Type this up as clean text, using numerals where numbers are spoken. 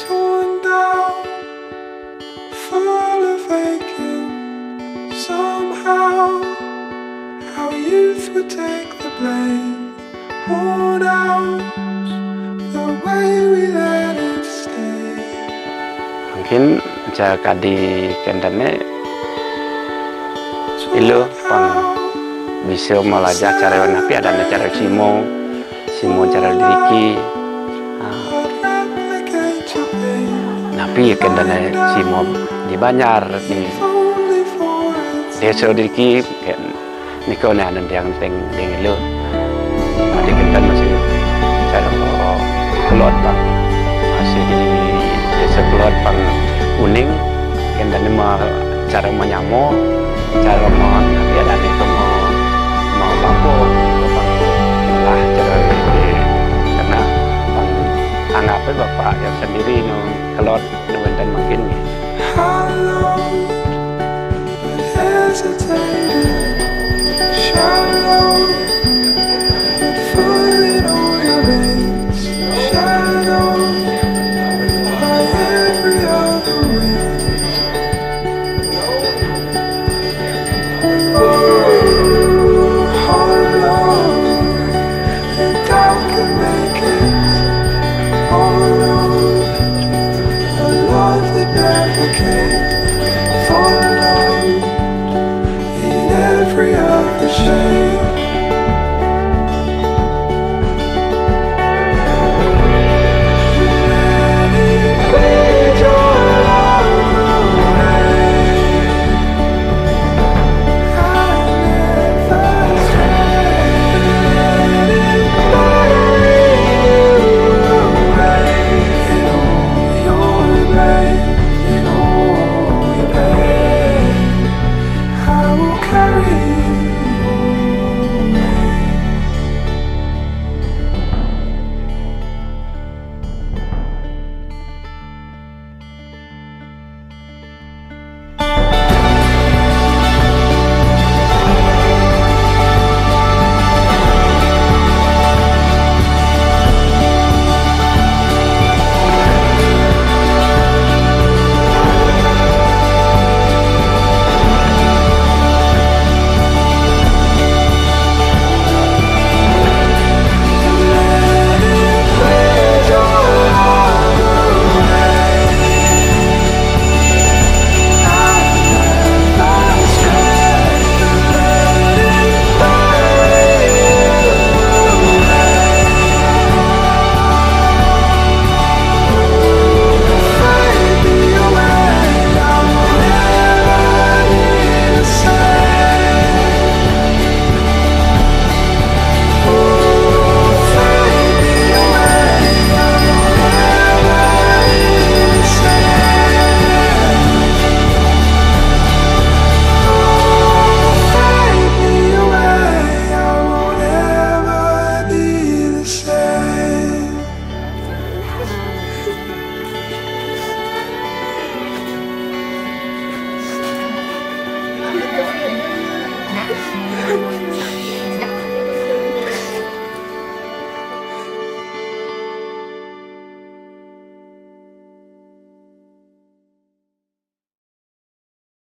Torn down, full of aching. Somehow, our youth would take the blame. Worn out, the way we let it stay. Mungkin jaga di kendane ilu pang bisa melajah cara napi ada cara simo cara diriki napi kendane simo di Banjar di desa diriki niko ne ada yang teng deng ilu ada kendan masih cara keluar bang masih di desa keluar bang uning kendane cara menyamu cara mau nanti ada itu mau bambu lah cara karena anggap bapak yang sendiri no kalau dengan dan makin Every other shade.